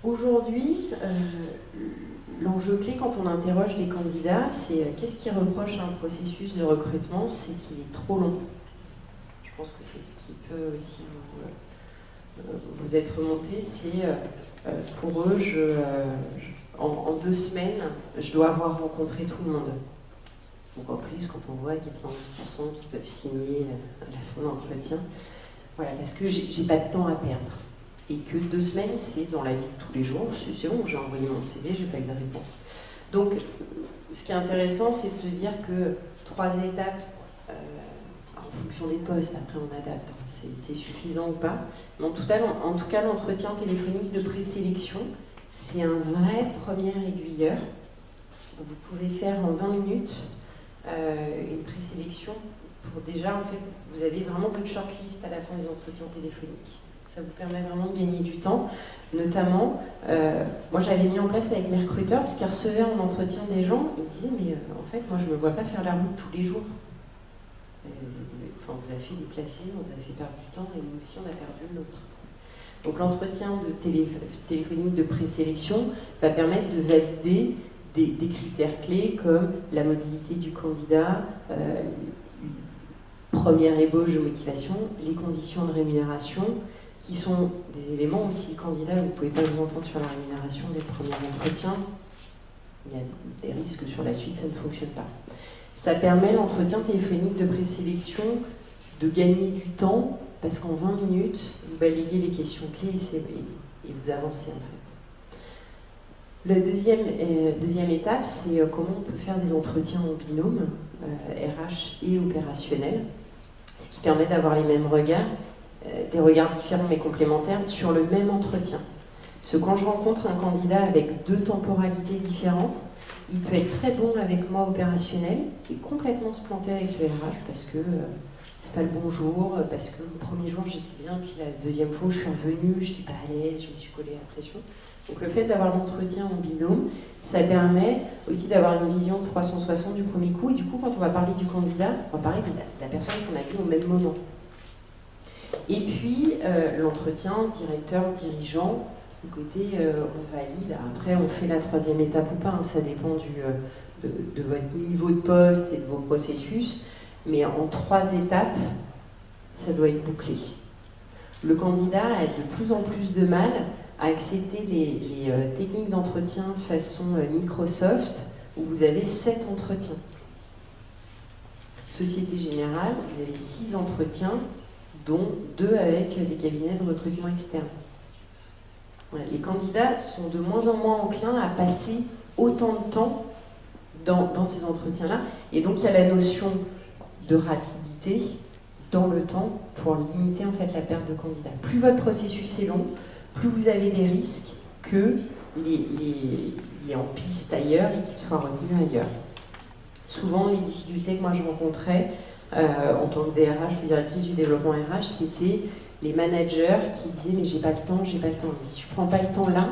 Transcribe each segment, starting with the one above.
Aujourd'hui, l'enjeu clé quand on interroge des candidats, c'est qu'est-ce qui reproche à un processus de recrutement? C'est qu'il est trop long. Je pense que c'est ce qui peut aussi vous être remonté. C'est pour eux, en 2 semaines, je dois avoir rencontré tout le monde. Donc en plus, quand on voit 90% qui peuvent signer à la fin de l'entretien, voilà, parce que j'ai pas de temps à perdre. Et que 2 semaines, c'est dans la vie de tous les jours, c'est bon, j'ai envoyé mon CV, j'ai pas eu de réponse. Donc, ce qui est intéressant, c'est de se dire que 3 étapes, en fonction des postes, après on adapte, c'est suffisant ou pas. Mais en tout cas, l'entretien téléphonique de présélection, c'est un vrai premier aiguilleur. Vous pouvez faire en 20 minutes une présélection pour déjà, en fait, vous avez vraiment votre shortlist à la fin des entretiens téléphoniques. Ça vous permet vraiment de gagner du temps. Notamment, moi je l'avais mis en place avec mes recruteurs, parce qu'ils recevaient en entretien des gens, ils disaient mais en fait moi je ne me vois pas faire la route tous les jours. Enfin, on vous a fait déplacer, on vous a fait perdre du temps, et nous aussi on a perdu le nôtre. Donc l'entretien téléphonique de présélection va permettre de valider des critères clés comme la mobilité du candidat, première ébauche de motivation, les conditions de rémunération, qui sont des éléments où si le candidat, vous ne pouvez pas vous entendre sur la rémunération dès le premier entretien, il y a des risques sur la suite, ça ne fonctionne pas. Ça permet l'entretien téléphonique de présélection de gagner du temps, parce qu'en 20 minutes, vous balayez les questions clés et vous avancez en fait. La deuxième étape, c'est comment on peut faire des entretiens en binôme, RH et opérationnel, ce qui permet d'avoir les mêmes regards, des regards différents mais complémentaires sur le même entretien. Parce que quand je rencontre un candidat avec 2 temporalités différentes, il peut être très bon avec moi opérationnel et complètement se planter avec le RH parce que c'est pas le bon jour, parce que le premier jour j'étais bien, puis la deuxième fois où je suis revenue, j'étais pas à l'aise, je me suis collée à la pression. Donc le fait d'avoir l'entretien en binôme, ça permet aussi d'avoir une vision 360 du premier coup, et du coup quand on va parler du candidat, on va parler de la personne qu'on a vue au même moment. Et puis l'entretien directeur-dirigeant, écoutez, on valide, après on fait la 3e étape ou pas, hein, ça dépend de votre niveau de poste et de vos processus, mais en 3 étapes, ça doit être bouclé. Le candidat a de plus en plus de mal à accepter les techniques d'entretien façon Microsoft, où vous avez 7 entretiens. Société Générale, vous avez 6 entretiens, dont 2 avec des cabinets de recrutement externes. Voilà, les candidats sont de moins en moins enclins à passer autant de temps dans ces entretiens-là, et donc il y a la notion de rapidité dans le temps pour limiter en fait la perte de candidats. Plus votre processus est long, plus vous avez des risques que les en piste ailleurs et qu'ils soient retenus ailleurs. Souvent, les difficultés que moi je rencontrais en tant que DRH ou directrice du développement RH, c'était les managers qui disaient mais j'ai pas le temps, j'ai pas le temps. Mais si tu prends pas le temps là,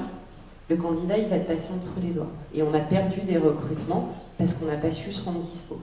le candidat il va te passer entre les doigts. Et on a perdu des recrutements parce qu'on n'a pas su se rendre dispo.